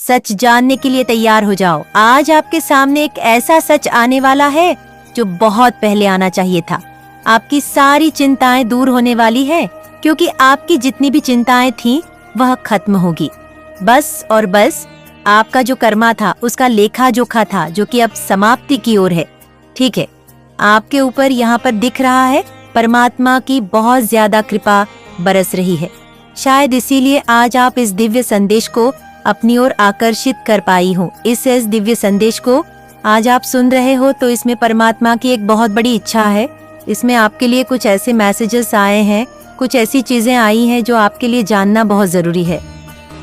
सच जानने के लिए तैयार हो जाओ। आज आपके सामने एक ऐसा सच आने वाला है जो बहुत पहले आना चाहिए था। आपकी सारी चिंताएं दूर होने वाली है, क्योंकि आपकी जितनी भी चिंताएं थीं वह खत्म होगी। बस और बस आपका जो कर्मा था उसका लेखा जोखा था, जो कि अब समाप्ति की ओर है। ठीक है, आपके ऊपर यहाँ पर दिख रहा है परमात्मा की बहुत ज्यादा कृपा बरस रही है। शायद इसीलिए आज आप इस दिव्य संदेश को अपनी ओर आकर्षित कर पाई हो। इस दिव्य संदेश को आज आप सुन रहे हो तो इसमें परमात्मा की एक बहुत बड़ी इच्छा है। इसमें आपके लिए कुछ ऐसे मैसेजेस आए हैं, कुछ ऐसी चीजें आई हैं जो आपके लिए जानना बहुत जरूरी है।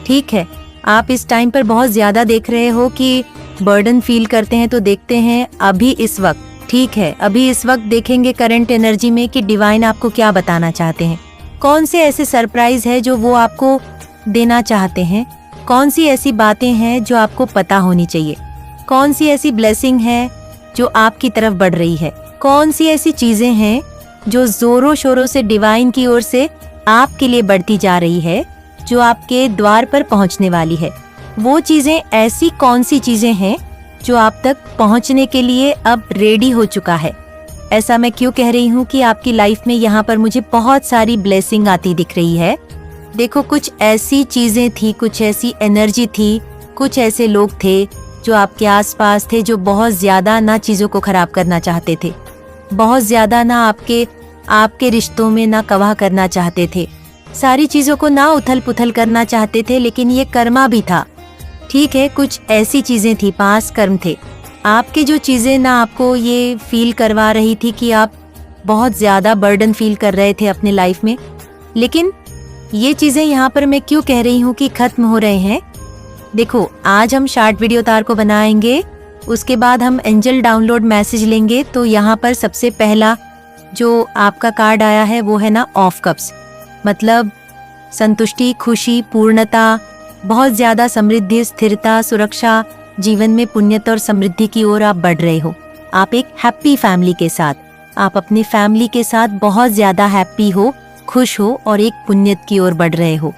ठीक है, आप इस टाइम पर बहुत ज्यादा देख रहे हो कि बर्डन फील करते हैं, तो देखते हैं अभी इस वक्त। ठीक है, अभी इस वक्त देखेंगे करंट एनर्जी में कि डिवाइन आपको क्या बताना चाहते हैं। कौन से ऐसे सरप्राइज है जो वो आपको देना चाहते हैं, कौन सी ऐसी बातें हैं जो आपको पता होनी चाहिए, कौन सी ऐसी ब्लेसिंग है जो आपकी तरफ बढ़ रही है, कौन सी ऐसी चीजें हैं जो जोरों शोरों से डिवाइन की ओर से आपके लिए बढ़ती जा रही है, जो आपके द्वार पर पहुंचने वाली है। वो चीजें ऐसी कौन सी चीजें हैं जो आप तक पहुंचने के लिए अब रेडी हो चुका है। ऐसा मैं क्यों कह रही हूँ कि आपकी लाइफ में यहाँ पर मुझे बहुत सारी ब्लेसिंग आती दिख रही है। देखो, कुछ ऐसी चीजें थी, कुछ ऐसी एनर्जी थी, कुछ ऐसे लोग थे जो आपके आसपास थे, जो बहुत ज्यादा ना चीजों को खराब करना चाहते थे, बहुत ज्यादा ना आपके रिश्तों में ना कवाह करना चाहते थे, सारी चीजों को ना उथल पुथल करना चाहते थे, लेकिन ये कर्मा भी था। ठीक है, कुछ ऐसी चीजें थी, पास कर्म थे आपके, जो चीजें ना आपको ये फील करवा रही थी कि आप बहुत ज्यादा बर्डन फील कर रहे थे अपने लाइफ में। लेकिन ये चीजें यहाँ पर मैं क्यों कह रही हूँ कि खत्म हो रहे हैं। देखो, आज हम शार्ट वीडियो तार को बनाएंगे, उसके बाद हम एंजल डाउनलोड मैसेज लेंगे। तो यहाँ पर सबसे पहला जो आपका कार्ड आया है वो है ना ऑफ कप्स, मतलब संतुष्टि, खुशी, पूर्णता, बहुत ज्यादा समृद्धि, स्थिरता, सुरक्षा, जीवन में पुण्यता और समृद्धि की ओर आप बढ़ रहे हो। आप एक हैप्पी फैमिली के साथ, आप अपनी फैमिली के साथ बहुत ज्यादा हैप्पी हो, खुश हो और एक पुण्यत की ओर बढ़ रहे हो,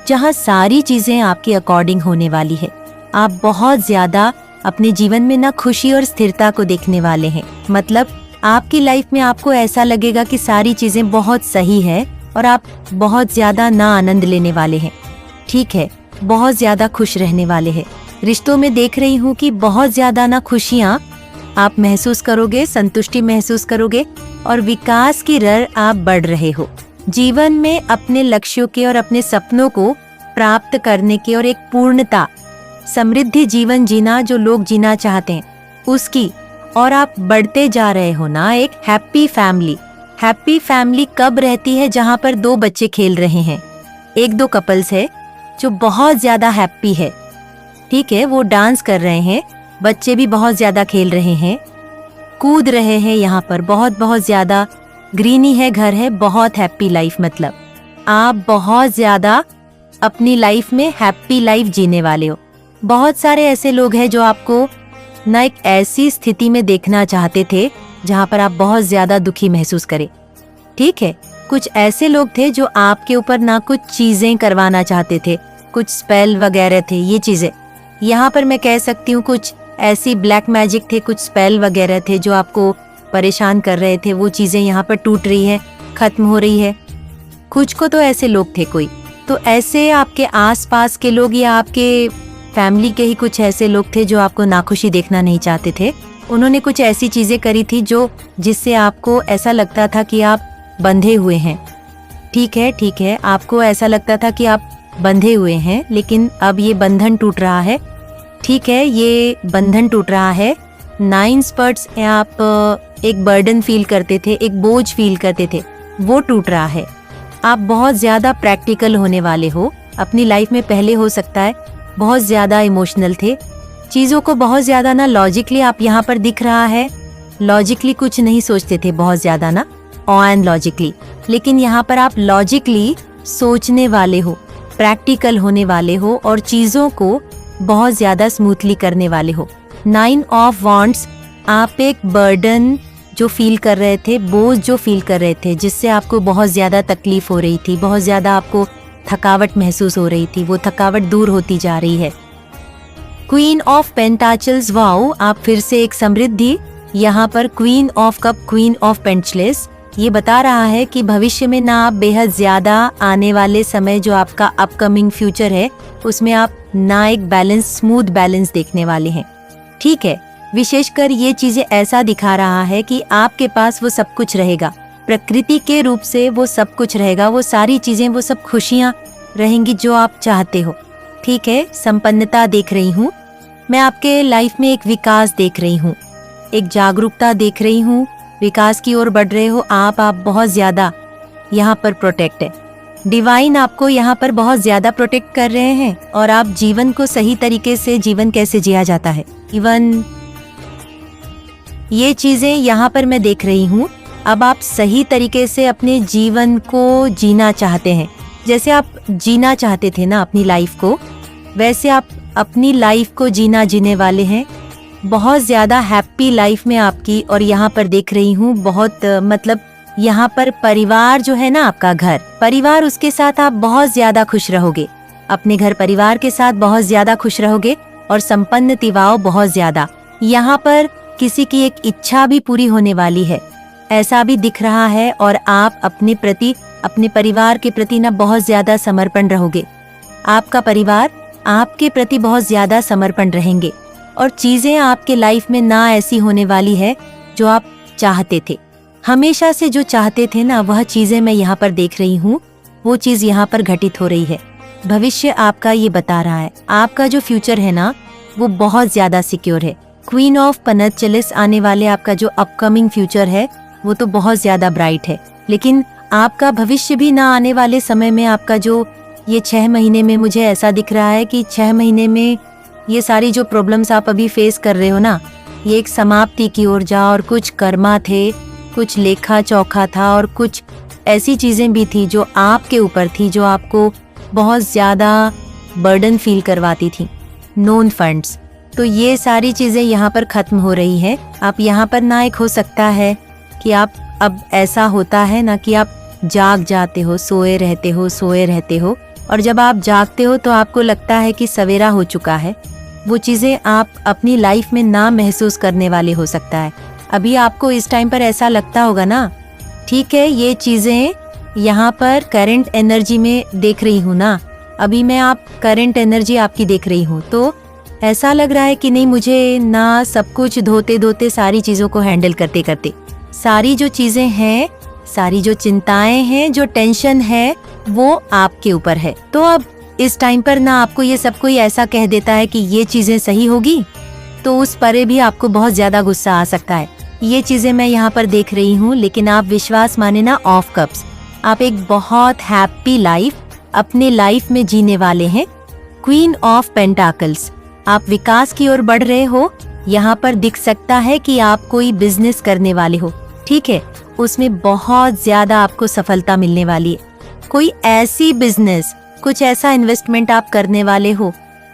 जहाँ सारी चीजें आपके अकॉर्डिंग होने वाली है। आप बहुत ज्यादा अपने जीवन में ना खुशी और स्थिरता को देखने वाले हैं। मतलब आपकी लाइफ में आपको ऐसा लगेगा कि सारी चीजें बहुत सही है और आप बहुत ज्यादा ना आनंद लेने वाले हैं। ठीक है, बहुत ज्यादा खुश रहने वाले हैं। रिश्तों में देख रही हूँ कि बहुत ज्यादा ना खुशियाँ आप महसूस करोगे, संतुष्टि महसूस करोगे और विकास की रर आप बढ़ रहे हो। जीवन में अपने लक्ष्यों के और अपने सपनों को प्राप्त करने के और एक पूर्णता, समृद्धि जीवन जीना जो लोग जीना चाहते हैं उसकी, और आप बढ़ते जा रहे हो ना एक हैप्पी फैमिली। हैप्पी फैमिली कब रहती है? जहाँ पर दो बच्चे खेल रहे हैं, एक दो कपल्स है जो बहुत ज्यादा हैप्पी है। ठीक है, वो डांस कर रहे हैं, बच्चे भी बहुत ज्यादा खेल रहे हैं, कूद रहे हैं, यहाँ पर बहुत बहुत ज्यादा ग्रीनी है, घर है, बहुत हैप्पी लाइफ। मतलब आप बहुत ज्यादा अपनी लाइफ में हैप्पी लाइफ जीने वाले हो। बहुत सारे ऐसे लोग हैं जो आपको न एक ऐसी स्थिति में देखना चाहते थे जहाँ पर आप बहुत ज्यादा दुखी महसूस करें। ठीक है, कुछ ऐसे लोग थे जो आपके ऊपर ना कुछ चीजें करवाना चाहते थे, कुछ स्पेल वगैरह थे। ये चीजें यहाँ पर मैं कह सकती हूँ कुछ ऐसी ब्लैक मैजिक थे, कुछ स्पेल वगैरह थे जो आपको परेशान कर रहे थे। वो चीजें यहाँ पर टूट रही है, खत्म हो रही है। कुछ को तो ऐसे लोग थे, कोई तो ऐसे आपके आसपास के लोग या आपके फैमिली के ही कुछ ऐसे लोग थे जो आपको नाखुशी देखना नहीं चाहते थे। उन्होंने कुछ ऐसी चीजें करी थी जिससे आपको ऐसा लगता था कि आप बंधे हुए हैं। ठीक है, आपको ऐसा लगता था कि आप बंधे हुए हैं, लेकिन अब ये बंधन टूट रहा है। ठीक है, ये बंधन टूट रहा है। 9 स्पर्ट्स आप एक बर्डन फील करते थे, एक बोझ फील करते थे, वो टूट रहा है। आप बहुत ज्यादा प्रैक्टिकल होने वाले हो अपनी लाइफ में। पहले हो सकता है बहुत ज्यादा इमोशनल थे, चीजों को बहुत ज्यादा ना लॉजिकली, आप यहाँ पर दिख रहा है लॉजिकली कुछ नहीं सोचते थे, बहुत ज्यादा ना ऑन लॉजिकली। लेकिन यहाँ पर आप लॉजिकली सोचने वाले हो, प्रैक्टिकल होने वाले हो और चीजों को बहुत ज्यादा स्मूथली करने वाले हो। 9 ऑफ वॉन्ड्स, आप एक बर्डन जो फील कर रहे थे, बोझ जो फील कर रहे थे, जिससे आपको बहुत ज्यादा तकलीफ हो रही थी, बहुत ज्यादा आपको थकावट महसूस हो रही थी, वो थकावट दूर होती जा रही है। क्वीन ऑफ पेंटाचल्स, वाओ, आप फिर से एक समृद्धि। यहाँ पर queen of cup, queen of pentacles, ये बता रहा है कि भविष्य में ना आप बेहद ज्यादा आने वाले समय जो आपका अपकमिंग फ्यूचर है उसमें आप ना एक बैलेंस, स्मूथ बैलेंस देखने वाले हैं। ठीक है, विशेषकर ये चीजें ऐसा दिखा रहा है कि आपके पास वो सब कुछ रहेगा, प्रकृति के रूप से वो सब कुछ रहेगा, वो सारी चीजें, वो सब खुशियां रहेंगी जो आप चाहते हो। ठीक है, संपन्नता देख रही हूँ मैं, आपके लाइफ में एक विकास देख रही हूँ, एक जागरूकता देख रही हूँ, विकास की ओर बढ़ रहे हो आप बहुत ज्यादा यहाँ पर प्रोटेक्ट है। डिवाइन आपको यहाँ पर बहुत ज्यादा प्रोटेक्ट कर रहे हैं और आप जीवन को सही तरीके से, जीवन कैसे जिया जाता है, इवन ये चीजें यहाँ पर मैं देख रही हूँ। अब आप सही तरीके से अपने जीवन को जीना चाहते हैं, जैसे आप जीना चाहते थे ना अपनी लाइफ को, वैसे आप अपनी लाइफ को जीने वाले हैं। बहुत ज्यादा हैप्पी लाइफ में आपकी, और यहाँ पर देख रही हूँ बहुत मतलब यहाँ पर परिवार जो है ना, आपका घर परिवार, उसके साथ आप बहुत ज्यादा खुश रहोगे, अपने घर परिवार के साथ बहुत ज्यादा खुश रहोगे और संपन्न तिवाओ बहुत ज्यादा। यहाँ पर किसी की एक इच्छा भी पूरी होने वाली है, ऐसा भी दिख रहा है, और आप अपने प्रति, अपने परिवार के प्रति ना बहुत ज्यादा समर्पण रहोगे। आपका परिवार आपके प्रति बहुत ज्यादा समर्पण रहेंगे और चीजें आपके लाइफ में ना ऐसी होने वाली है जो आप चाहते थे, हमेशा से जो चाहते थे ना, वह चीजें मैं यहाँ पर देख रही हूँ, वो चीज यहाँ पर घटित हो रही है। भविष्य आपका ये बता रहा है, आपका जो फ्यूचर है ना वो बहुत ज्यादा सिक्योर है। क्वीन ऑफ पेंटाचल्स, आने वाले आपका जो अपकमिंग फ्यूचर है वो तो बहुत ज्यादा ब्राइट है, लेकिन आपका भविष्य भी ना आने वाले समय में, आपका जो ये 6 महीने में मुझे ऐसा दिख रहा है कि 6 महीने में ये सारी जो प्रॉब्लम्स आप अभी फेस कर रहे हो ना, ये एक समाप्ति की ओर जा, और कुछ कर्मा थे, कुछ लेखा चौखा था, और कुछ ऐसी चीजें भी थी जो आपके ऊपर थी, जो आपको बहुत ज्यादा बर्डन फील करवाती थी, नोन फंड्स। तो ये सारी चीजें यहाँ पर खत्म हो रही है। आप यहाँ पर ना, एक हो सकता है कि आप, अब ऐसा होता है ना कि आप जाग जाते हो, सोए रहते हो, और जब आप जागते हो तो आपको लगता है कि सवेरा हो चुका है। वो चीजें आप अपनी लाइफ में ना महसूस करने वाले हो सकता है। अभी आपको इस टाइम पर ऐसा लगता होगा ना, ठीक है, ये चीजें यहाँ पर करंट एनर्जी में देख रही हूँ ना, अभी मैं आप करंट एनर्जी आपकी देख रही हूँ, तो ऐसा लग रहा है कि नहीं, मुझे ना सब कुछ धोते धोते, सारी चीजों को हैंडल करते करते, सारी जो चीजें हैं, सारी जो चिंताएं हैं, जो टेंशन है, वो आपके ऊपर है। तो अब इस टाइम पर ना आपको ये सब कोई ऐसा कह देता है कि ये चीजें सही होगी, तो उस परे भी आपको बहुत ज्यादा गुस्सा आ सकता है। ये चीजें मैं यहाँ पर देख रही हूँ, लेकिन आप विश्वास माने ना, ऑफ कप्स, आप एक बहुत हैप्पी लाइफ अपने लाइफ में जीने वाले हैं। क्वीन ऑफ पेंटाकल्स, आप विकास की ओर बढ़ रहे हो। यहाँ पर दिख सकता है कि आप कोई बिजनेस करने वाले हो, ठीक है, उसमें बहुत ज्यादा आपको सफलता मिलने वाली है। कोई ऐसी बिजनेस, कुछ ऐसा इन्वेस्टमेंट आप करने वाले हो,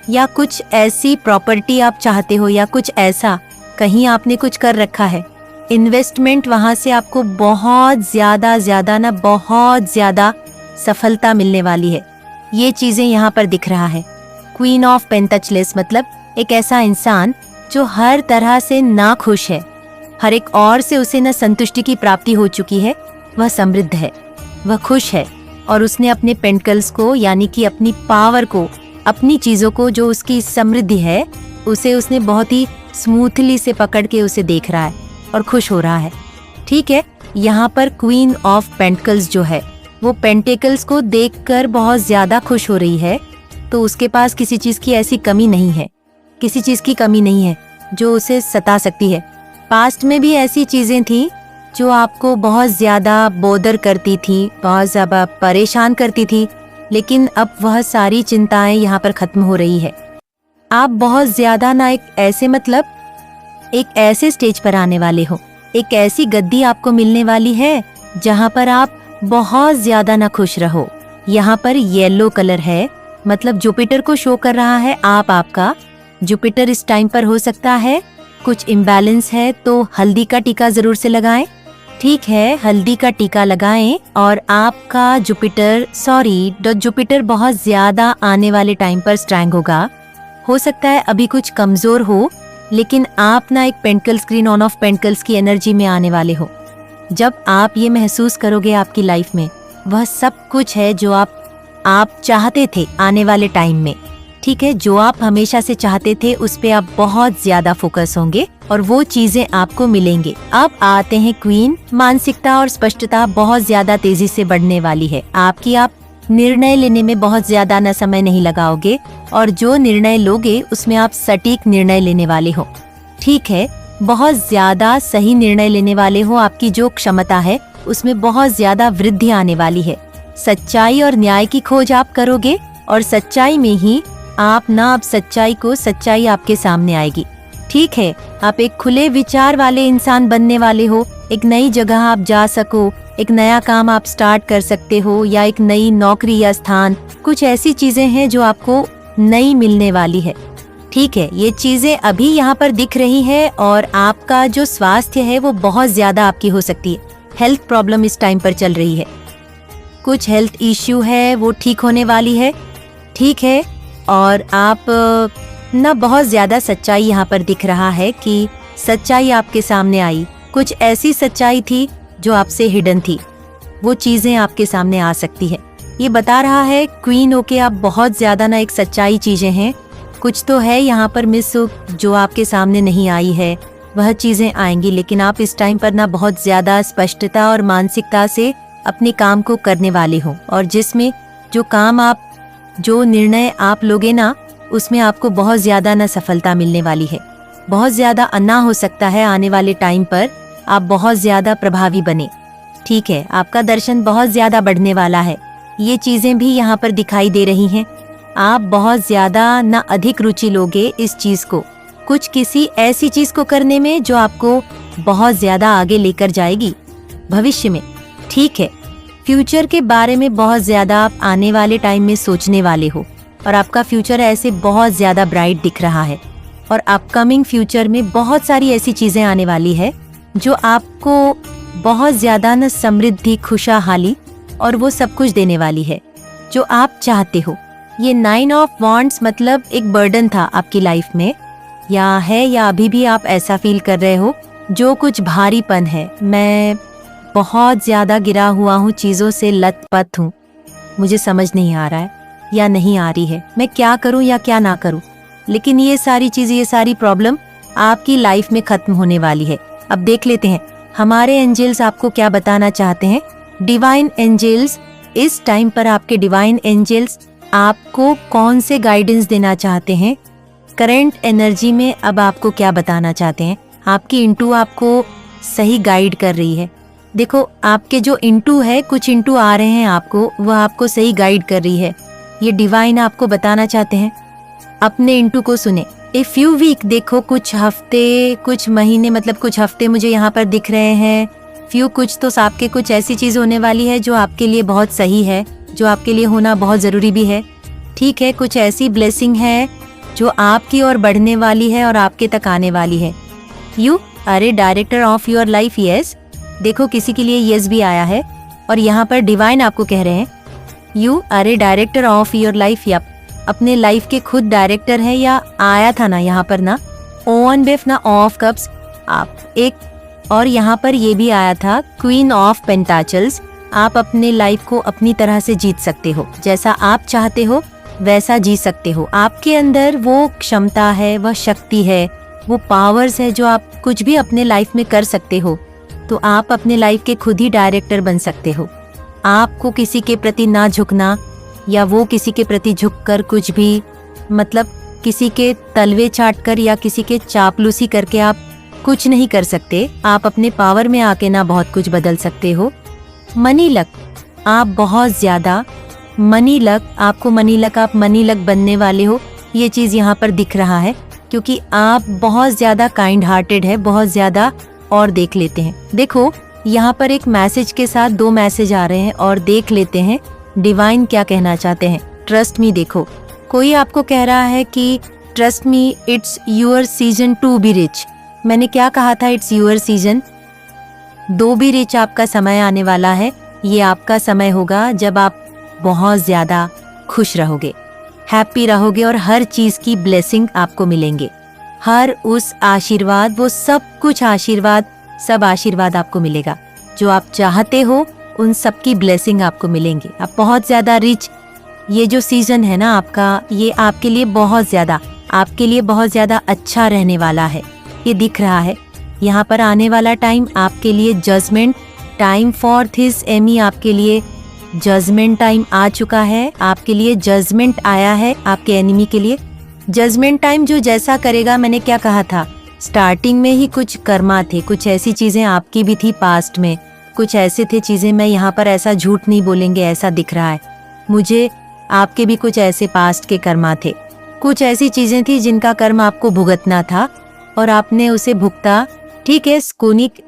या कुछ ऐसी प्रॉपर्टी आप चाहते हो, या कुछ ऐसा कहीं आपने कुछ कर रखा है इन्वेस्टमेंट, वहां से आपको बहुत ज्यादा ना, बहुत ज्यादा सफलता मिलने वाली है। ये चीजें यहाँ पर दिख रहा है। क्वीन ऑफ पेंटाचल्स मतलब एक ऐसा इंसान जो हर तरह से ना खुश है, हर एक और से उसे न संतुष्टि की प्राप्ति हो चुकी है, वह समृद्ध है, वह खुश है, और उसने अपने पेंटकल्स को, यानी कि अपनी पावर को, अपनी चीजों को, जो उसकी समृद्धि है, उसे उसने बहुत ही स्मूथली से पकड़ के उसे देख रहा है और खुश हो रहा है। ठीक है, यहाँ पर क्वीन ऑफ पेंटकल्स जो है वो पेंटिकल्स को देखकर बहुत ज्यादा खुश हो रही है, तो उसके पास किसी चीज की ऐसी कमी नहीं है, किसी चीज की कमी नहीं है जो उसे सता सकती है। पास्ट में भी ऐसी चीजें थी जो आपको बहुत ज्यादा बोदर करती थी, बहुत ज्यादा परेशान करती थी, लेकिन अब वह सारी चिंताएं यहाँ पर खत्म हो रही है। आप बहुत ज्यादा ना एक ऐसे स्टेज पर आने वाले हो, एक ऐसी गद्दी आपको मिलने वाली है जहाँ पर आप बहुत ज्यादा ना खुश रहो। यहाँ पर येलो कलर है, मतलब जुपिटर को शो कर रहा है। आपका जुपिटर इस टाइम पर हो सकता है कुछ इम्बैलेंस है, तो हल्दी का टीका जरूर से लगाएं। ठीक है, हल्दी का टीका लगाएं। और आपका जुपिटर बहुत ज्यादा आने वाले टाइम पर स्ट्रैंग होगा। हो सकता है अभी कुछ कमजोर हो, लेकिन आप ना एक pentacles green on off pentacles की एनर्जी में आने वाले हो। जब आप ये महसूस करोगे आपकी लाइफ में वह सब कुछ है जो आप चाहते थे आने वाले टाइम में, ठीक है, जो आप हमेशा से चाहते थे उस पे आप बहुत ज्यादा फोकस होंगे और वो चीजें आपको मिलेंगे। अब आते हैं क्वीन। मानसिकता और स्पष्टता बहुत ज्यादा तेजी से बढ़ने वाली है आपकी। आप निर्णय लेने में बहुत ज्यादा न समय नहीं लगाओगे और जो निर्णय लोगे उसमें आप सटीक निर्णय लेने वाले हो, ठीक है, बहुत ज्यादा सही निर्णय लेने वाले हो। आपकी जो क्षमता है उसमें बहुत ज्यादा वृद्धि आने वाली है। सच्चाई और न्याय की खोज आप करोगे और सच्चाई में ही आप ना अब सच्चाई आपके सामने आएगी, ठीक है। आप एक खुले विचार वाले इंसान बनने वाले हो। एक नई जगह आप जा सको, एक नया काम आप स्टार्ट कर सकते हो या एक नई नौकरी या स्थान, कुछ ऐसी चीजें हैं जो आपको नई मिलने वाली है, ठीक है। ये चीजें अभी यहाँ पर दिख रही है और आपका जो स्वास्थ्य है वो बहुत ज्यादा आपकी हो सकती है। हेल्थ प्रॉब्लम इस टाइम पर चल रही है, कुछ हेल्थ इश्यू है वो ठीक होने वाली है, ठीक है। और आप ना बहुत ज्यादा सच्चाई यहाँ पर दिख रहा है कि सच्चाई आपके सामने आई। कुछ ऐसी सच्चाई थी जो आपसे हिडन थी, वो चीजें आपके सामने आ सकती है। ये बता रहा है क्वीन होके आप बहुत ज्यादा ना एक सच्चाई चीजें हैं, कुछ तो है यहाँ पर मिस जो आपके सामने नहीं आई है, वह चीजें आएंगी। लेकिन आप इस टाइम पर ना बहुत ज्यादा स्पष्टता और मानसिकता से अपने काम को करने वाले हो और जिसमें जो निर्णय आप लोगे ना उसमें आपको बहुत ज्यादा ना सफलता मिलने वाली है। बहुत ज्यादा अन्ना हो सकता है आने वाले टाइम पर आप बहुत ज्यादा प्रभावी बने, ठीक है। आपका दर्शन बहुत ज्यादा बढ़ने वाला है, ये चीजें भी यहाँ पर दिखाई दे रही हैं। आप बहुत ज्यादा ना अधिक रुचि लोगे इस चीज को, कुछ किसी ऐसी चीज को करने में जो आपको बहुत ज्यादा आगे लेकर जाएगी भविष्य में, ठीक है। फ्यूचर के बारे में बहुत ज्यादा आप आने वाले टाइम में सोचने वाले हो और आपका फ्यूचर ऐसे बहुत ज्यादा ब्राइट दिख रहा है और अपकमिंग फ्यूचर में बहुत सारी ऐसी चीजें आने वाली है जो आपको बहुत ज्यादा न समृद्धि, खुशहाली और वो सब कुछ देने वाली है जो आप चाहते हो। ये 9 ऑफ वॉन्ड्स मतलब एक बर्डन था आपकी लाइफ में, या है या अभी भी आप ऐसा फील कर रहे हो जो कुछ भारीपन है। मैं बहुत ज्यादा गिरा हुआ हूँ, चीजों से लथपथ हूँ, मुझे समझ नहीं आ रहा है या नहीं आ रही है, मैं क्या करूँ या क्या ना करूँ। लेकिन ये सारी चीजें, ये सारी प्रॉब्लम आपकी लाइफ में खत्म होने वाली है। अब देख लेते हैं हमारे एंजल्स आपको क्या बताना चाहते हैं। डिवाइन एंजल्स इस टाइम पर, आपके डिवाइन एंजल्स आपको कौन से गाइडेंस देना चाहते हैं, करंट एनर्जी में अब आपको क्या बताना चाहते हैं। आपकी इंटू आपको सही गाइड कर रही है। देखो आपके जो इंटू है, कुछ इंटू आ रहे हैं आपको, वह आपको सही गाइड कर रही है। ये डिवाइन आपको बताना चाहते हैं अपने इंटू को सुने। ए फ्यू वीक, देखो कुछ हफ्ते, कुछ महीने, मतलब कुछ हफ्ते मुझे यहाँ पर दिख रहे हैं। फ्यू कुछ तो आपके कुछ ऐसी चीज होने वाली है जो आपके लिए बहुत सही है, जो आपके लिए होना बहुत जरूरी भी है, ठीक है। कुछ ऐसी ब्लेसिंग है जो आपकी ओर बढ़ने वाली है और आपके तक आने वाली है। You are a director of your life, yes. देखो किसी के लिए यस भी आया है और यहाँ पर डिवाइन आपको कह रहे हैं you are a director of your life, या अपने लाइफ के खुद डायरेक्टर है। या आया था ना यहाँ पर ना ऑन बेफ ना ऑफ कप्स आप एक, और यहाँ पर ये भी आया था क्वीन ऑफ पेंटाचल्स। आप अपने लाइफ को अपनी तरह से जीत सकते हो, जैसा आप चाहते हो वैसा जी सकते हो। आपके अंदर वो क्षमता है, वह शक्ति है, वो पावर्स है जो आप कुछ भी अपने लाइफ में कर सकते हो। तो आप अपने लाइफ के खुद ही डायरेक्टर बन सकते हो। आपको किसी के प्रति ना झुकना या वो किसी के प्रति झुककर कुछ भी, मतलब किसी के तलवे चाटकर या किसी के चापलूसी करके आप कुछ नहीं कर सकते। आप अपने पावर में आके ना बहुत कुछ बदल सकते हो। मनी लक, आप बहुत ज्यादा मनी लक, आपको मनी लक, आप मनी लक बनने वाले हो, ये चीज यहाँ पर दिख रहा है क्योंकि आप बहुत ज्यादा काइंड हार्टेड है, बहुत ज्यादा। और देख लेते हैं, देखो यहाँ पर एक मैसेज के साथ 2 मैसेज आ रहे हैं और देख लेते हैं डिवाइन क्या कहना चाहते हैं। ट्रस्ट मी, देखो कोई आपको कह रहा है कि trust me, it's your season to be rich. मैंने क्या कहा था, it's your season, 2 be rich आपका समय आने वाला है। ये आपका समय होगा जब आप बहुत ज्यादा खुश रहोगे, हैप्पी रहोगे और हर चीज की ब्लेसिंग आपको मिलेंगे। हर उस आशीर्वाद, वो सब कुछ आशीर्वाद, सब आशीर्वाद आपको मिलेगा जो आप चाहते हो। उन सब की ब्लेसिंग आपको मिलेंगे। आप बहुत ज्यादा रिच, ये जो सीजन है ना आपका, ये आपके लिए बहुत ज्यादा अच्छा रहने वाला है। ये दिख रहा है यहाँ पर आने वाला टाइम आपके लिए जजमेंट टाइम फॉर थिस एमी, आपके लिए जजमेंट टाइम आ चुका है। आपके लिए जजमेंट आया है, आपके एनिमी के लिए जजमेंट टाइम। जो जैसा करेगा, मैंने क्या कहा था स्टार्टिंग में ही, कुछ कर्मा थे, कुछ ऐसी चीजें आपकी भी थी पास्ट में, कुछ ऐसे थे चीजें, मैं यहाँ पर ऐसा झूठ नहीं बोलेंगे, ऐसा दिख रहा है मुझे, आपके भी कुछ ऐसे पास्ट के कर्मा थे, कुछ ऐसी चीजें थी जिनका कर्म आपको भुगतना था और आपने उसे भुगता। ठीक है, स्कूनिक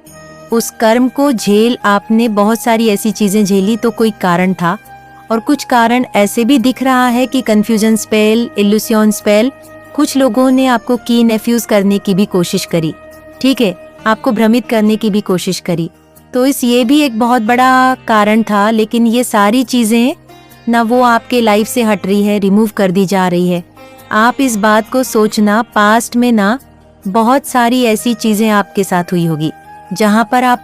उस कर्म को झेल, आपने बहुत सारी ऐसी चीजें झेली, तो कोई कारण था। और कुछ कारण ऐसे भी दिख रहा है कि कंफ्यूजन स्पेल, इल्यूशन स्पेल, कुछ लोगों ने आपको की नेफ्यूज करने की भी कोशिश करी। ठीक है, आपको भ्रमित करने की भी कोशिश करी, तो ये भी एक बहुत बड़ा कारण था। लेकिन ये सारी चीजें ना वो आपके लाइफ से हट रही है, रिमूव कर दी जा रही है। आप इस बात को सोचना, पास्ट में ना बहुत सारी ऐसी चीजें आपके साथ हुई होगी जहां पर आप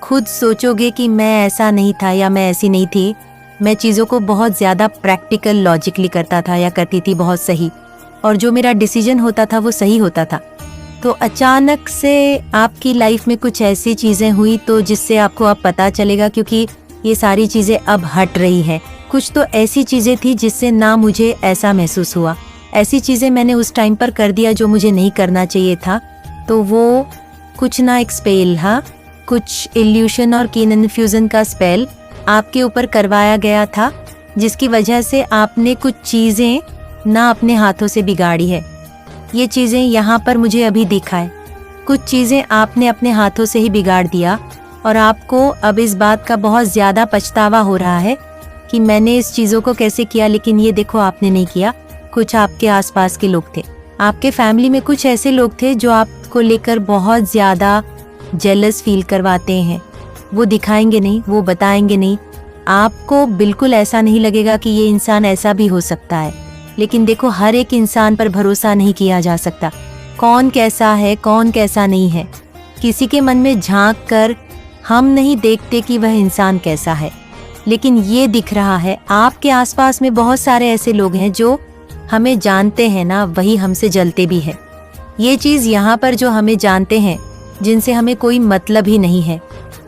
खुद सोचोगे कि मैं ऐसा नहीं था या मैं ऐसी नहीं थी, मैं चीज़ों को बहुत ज़्यादा प्रैक्टिकल लॉजिकली करता था या करती थी बहुत सही, और जो मेरा डिसीजन होता था वो सही होता था। तो अचानक से आपकी लाइफ में कुछ ऐसी चीज़ें हुई तो जिससे आपको अब पता चलेगा, क्योंकि ये सारी चीज़ें अब हट रही हैं। कुछ तो ऐसी चीज़ें थी जिससे ना मुझे ऐसा महसूस हुआ, ऐसी चीज़ें मैंने उस टाइम पर कर दिया जो मुझे नहीं करना चाहिए था, तो वो कुछ ना एक स्पेल, हाँ कुछ इल्यूशन और कीन इन्फ्यूजन का स्पेल आपके ऊपर करवाया गया था, जिसकी वजह से आपने कुछ चीज़ें ना अपने हाथों से बिगाड़ी है। ये चीज़ें यहाँ पर मुझे अभी दिखा है, कुछ चीज़ें आपने अपने हाथों से ही बिगाड़ दिया और आपको अब इस बात का बहुत ज़्यादा पछतावा हो रहा है कि मैंने इस चीज़ों को कैसे किया। लेकिन ये देखो, आपने नहीं किया, कुछ आपके आसपास के लोग थे, आपके फैमिली में कुछ ऐसे लोग थे जो आपको लेकर बहुत ज़्यादा जेलस फील करवाते हैं। वो दिखाएंगे नहीं, वो बताएंगे नहीं, आपको बिल्कुल ऐसा नहीं लगेगा कि ये इंसान ऐसा भी हो सकता है। लेकिन देखो, हर एक इंसान पर भरोसा नहीं किया जा सकता, कौन कैसा है कौन कैसा नहीं है। किसी के मन में झांक कर हम नहीं देखते कि वह इंसान कैसा है, लेकिन ये दिख रहा है आपके आसपास में बहुत सारे ऐसे लोग हैं जो हमें जानते हैं ना, वही हमसे जलते भी है। ये चीज़ यहाँ पर जो हमें जानते हैं, जिनसे हमें कोई मतलब ही नहीं है,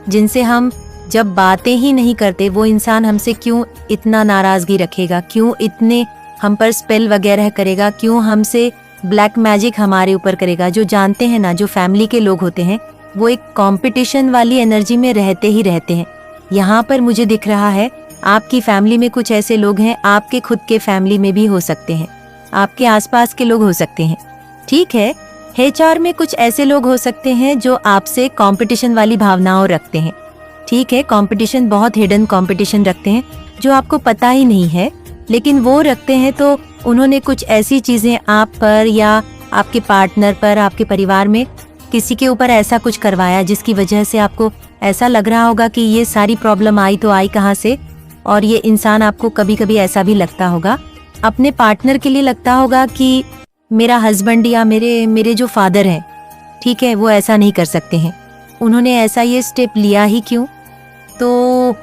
जिनसे हम जब बातें ही नहीं करते, वो इंसान हमसे क्यों इतना नाराज़गी रखेगा, क्यों इतने हम पर स्पेल वगैरह करेगा, क्यों हमसे ब्लैक मैजिक हमारे ऊपर करेगा। जो जानते हैं ना, जो फैमिली के लोग होते हैं, वो एक कंपटीशन वाली एनर्जी में रहते ही रहते हैं। यहाँ पर मुझे दिख रहा है आपकी फैमिली में कुछ ऐसे लोग हैं, आपके खुद के फैमिली में भी हो सकते हैं, आपके आसपास के लोग हो सकते हैं। ठीक है, HR में कुछ ऐसे लोग हो सकते हैं जो आपसे कंपटीशन वाली भावनाओं रखते हैं। ठीक है, कंपटीशन, बहुत हिडन कंपटीशन रखते हैं जो आपको पता ही नहीं है, लेकिन वो रखते हैं। तो उन्होंने कुछ ऐसी चीज़ें आप पर या आपके पार्टनर पर, आपके परिवार में किसी के ऊपर ऐसा कुछ करवाया जिसकी वजह से आपको ऐसा लग रहा होगा कि ये सारी प्रॉब्लम आई तो आई कहाँ से। और ये इंसान, आपको कभी कभी ऐसा भी लगता होगा, अपने पार्टनर के लिए लगता होगा कि मेरा हस्बैंड या मेरे जो फादर हैं, ठीक है, वो ऐसा नहीं कर सकते हैं, उन्होंने ऐसा ये स्टेप लिया ही क्यों। तो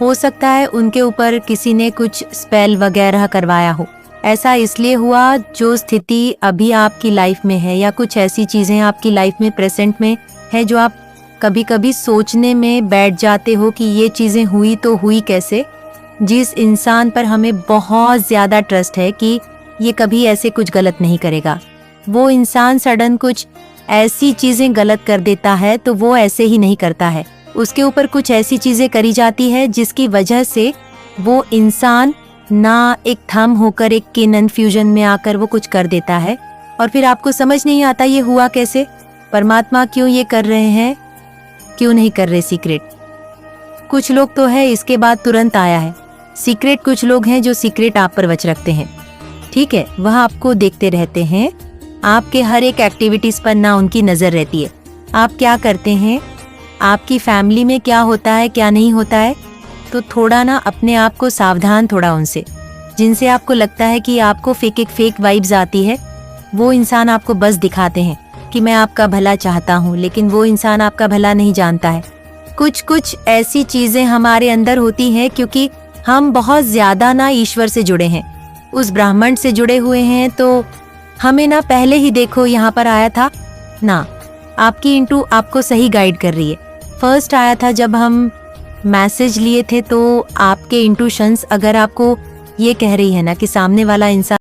हो सकता है उनके ऊपर किसी ने कुछ स्पेल वगैरह करवाया हो। ऐसा इसलिए हुआ, जो स्थिति अभी आपकी लाइफ में है या कुछ ऐसी चीज़ें आपकी लाइफ में प्रेजेंट में है जो आप कभी कभी सोचने में बैठ जाते हो कि ये चीज़ें हुई तो हुई कैसे। जिस इंसान पर हमें बहुत ज़्यादा ट्रस्ट है कि ये कभी ऐसे कुछ गलत नहीं करेगा, वो इंसान सडन कुछ ऐसी चीज़ें गलत कर देता है तो वो ऐसे ही नहीं करता है, उसके ऊपर कुछ ऐसी चीज़ें करी जाती है जिसकी वजह से वो इंसान ना एक थम होकर एक कन्फ्यूजन में आकर वो कुछ कर देता है। और फिर आपको समझ नहीं आता ये हुआ कैसे, परमात्मा क्यों ये कर रहे हैं, क्यों नहीं कर रहे सीक्रेट। कुछ लोग तो है इसके बाद तुरंत आया है सीक्रेट, कुछ लोग हैं जो सीक्रेट आप पर वच रखते हैं। ठीक है, वह आपको देखते रहते हैं, आपके हर एक एक्टिविटीज पर ना उनकी नजर रहती है, आप क्या करते हैं, आपकी फैमिली में क्या होता है क्या नहीं होता है। तो थोड़ा ना अपने आप को सावधान थोड़ा उनसे, जिनसे आपको लगता है कि आपको फेक वाइब्स आती है, वो इंसान आपको बस दिखाते हैं कि मैं आपका भला चाहता हूँ, लेकिन वो इंसान आपका भला नहीं जानता है। कुछ ऐसी चीजें हमारे अंदर होती हैं क्योंकि हम बहुत ज्यादा ना ईश्वर से जुड़े हैं, उस ब्राह्मण से जुड़े हुए हैं। तो हमें ना पहले ही देखो यहाँ पर आया था ना, आपकी इंटू आपको सही गाइड कर रही है। फर्स्ट आया था जब हम मैसेज लिए थे, तो आपके इंट्यूशंस अगर आपको ये कह रही है ना कि सामने वाला इंसान